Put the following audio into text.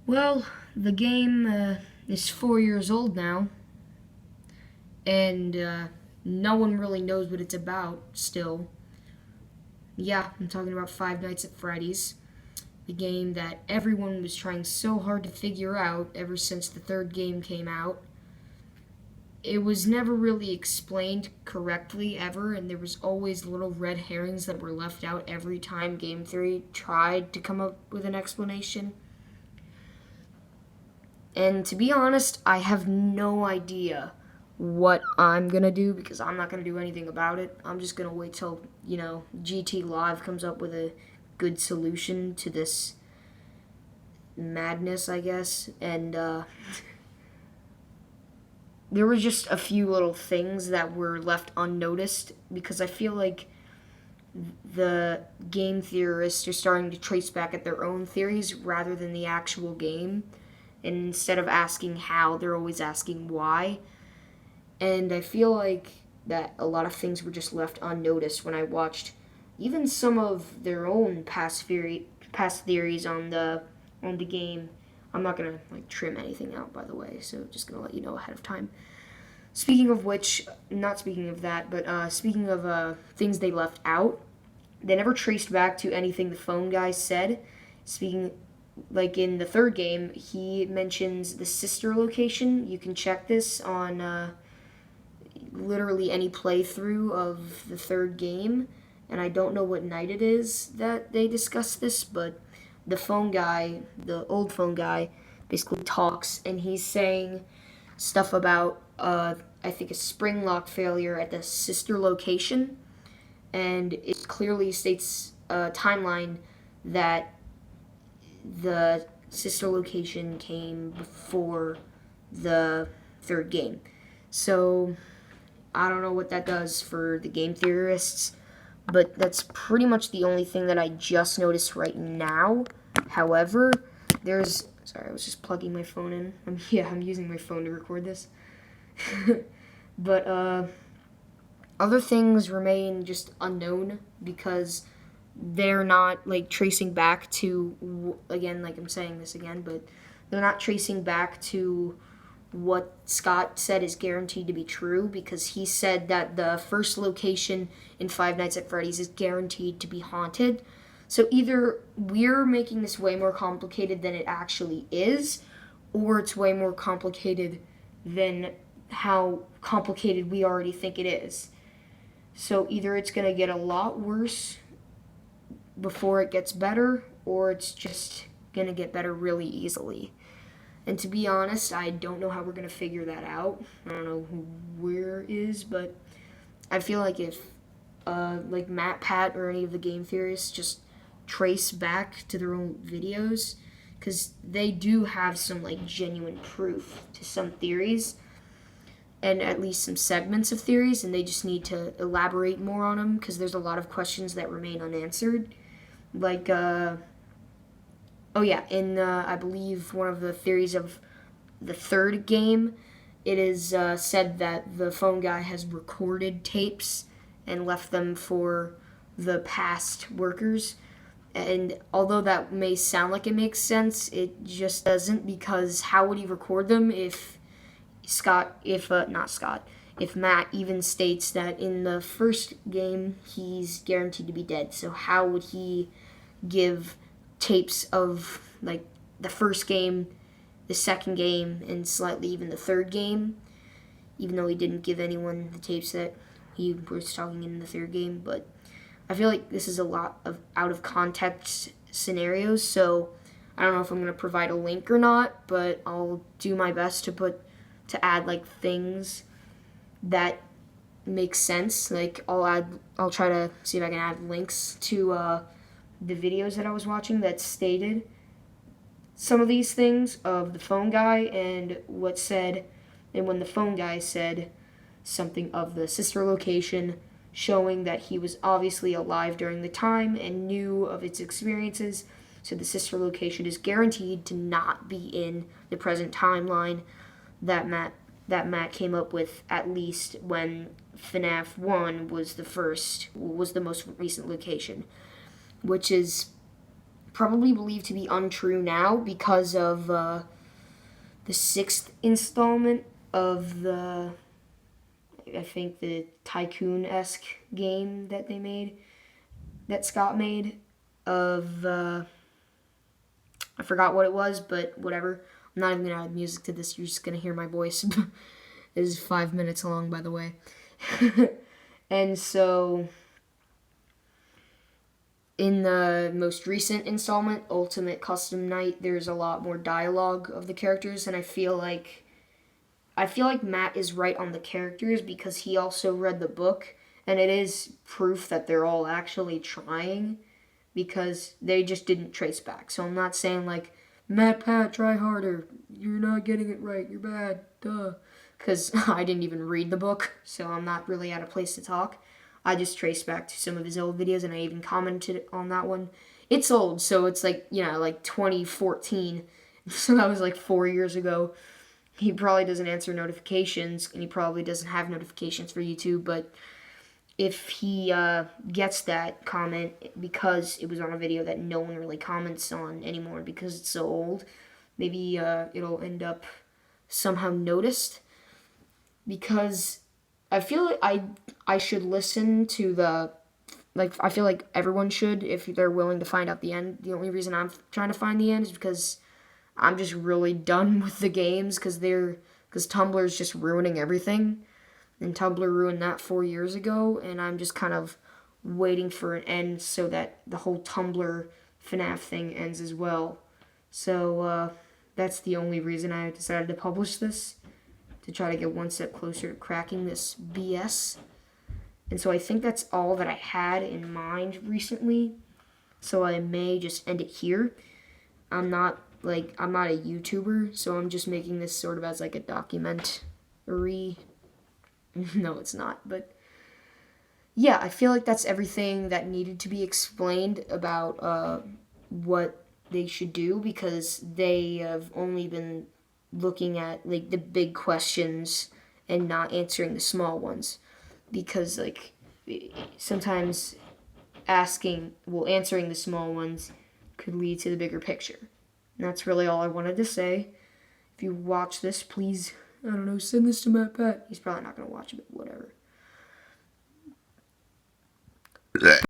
Well, the game is 4 years old now, and no one really knows what it's about still. Yeah, I'm talking about Five Nights at Freddy's, the game that everyone was trying so hard to figure out ever since the third game came out. It was never really explained correctly ever, and there was always little red herrings that were left out every time Game 3 tried to come up with an explanation. And to be honest, I have no idea what I'm gonna do because I'm not gonna do anything about it. I'm just gonna wait till, GT Live comes up with a good solution to this madness, I guess. And there were just a few little things that were left unnoticed because I feel like the game theorists are starting to trace back at their own theories rather than the actual game. And instead of asking how, they're always asking why. And I feel like that a lot of things were just left unnoticed when I watched even some of their own past theories on the game. I'm not gonna trim anything out, by the way, so just gonna let you know ahead of time. Speaking of which, not speaking of that, but speaking of things they left out, they never traced back to anything the phone guy said. Speaking like in the third game, he mentions the sister location. You can check this on literally any playthrough of the third game, and I don't know what night it is that they discuss this, but the phone guy, the old phone guy, basically talks, and he's saying stuff about I think a spring lock failure at the sister location, and it clearly states a timeline that the sister location came before the third game. So I don't know what that does for the game theorists, but that's pretty much the only thing that I just noticed right now. However, there's sorry, I was just plugging my phone in. I'm using my phone to record this. But other things remain just unknown because they're not tracing back to, again, like I'm saying this again, but they're not tracing back to what Scott said is guaranteed to be true, because he said that the first location in Five Nights at Freddy's is guaranteed to be haunted. So either we're making this way more complicated than it actually is, or it's way more complicated than how complicated we already think it is. So either it's going to get a lot worse before it gets better, or it's just going to get better really easily. And to be honest, I don't know how we're going to figure that out. I don't know where it is, but I feel like if Matt, Pat, or any of the game theorists just trace back to their own videos, because they do have some genuine proof to some theories, and at least some segments of theories, and they just need to elaborate more on them because there's a lot of questions that remain unanswered. Like, oh yeah, in I believe one of the theories of the third game, it is said that the phone guy has recorded tapes and left them for the past workers. And although that may sound like it makes sense, it just doesn't, because how would he record them if not Scott, if Matt even states that in the first game he's guaranteed to be dead? So how would he give tapes of the first game, the second game, and slightly even the third game, even though he didn't give anyone the tapes that he was talking in the third game? But I feel like this is a lot of out of context scenarios, so I don't know if I'm going to provide a link or not, but I'll do my best to add things that make sense. I'll try to see if I can add links to the videos that I was watching that stated some of these things of the phone guy and what said, and when the phone guy said something of the sister location, showing that he was obviously alive during the time and knew of its experiences. So the sister location is guaranteed to not be in the present timeline that Matt came up with, at least when FNAF 1 was the most recent location, which is probably believed to be untrue now because of the sixth installment of I think the tycoon-esque game that they made, that Scott made, of I forgot what it was, but whatever. I'm not even gonna add music to this. You're just gonna hear my voice. It is 5 minutes long, by the way. And so, in the most recent installment, Ultimate Custom Night, there's a lot more dialogue of the characters, and I feel like Matt is right on the characters because he also read the book, and it is proof that they're all actually trying because they just didn't trace back. So I'm not saying like, Pat, try harder. You're not getting it right. You're bad. Duh. Because I didn't even read the book, so I'm not really at a place to talk. I just traced back to some of his old videos, and I even commented on that one. It's old, so it's like, like 2014. So that was like 4 years ago. He probably doesn't answer notifications, and he probably doesn't have notifications for YouTube, but if he gets that comment because it was on a video that no one really comments on anymore because it's so old, maybe it'll end up somehow noticed, because I feel like I should listen to I feel like everyone should if they're willing to find out the end. The only reason I'm trying to find the end is because I'm just really done with the games because Tumblr's just ruining everything. And Tumblr ruined that 4 years ago, and I'm just kind of waiting for an end so that the whole Tumblr FNAF thing ends as well. So that's the only reason I decided to publish this, to try to get one step closer to cracking this BS. And so I think that's all that I had in mind recently, so I may just end it here. I'm not a YouTuber, so I'm just making this sort of as like a documentary. No, it's not, but yeah, I feel like that's everything that needed to be explained about what they should do, because they have only been looking at like the big questions and not answering the small ones, because like sometimes answering the small ones could lead to the bigger picture. And that's really all I wanted to say. If you watch this, please, I don't know, send this to Matt Pat. He's probably not going to watch it, but whatever.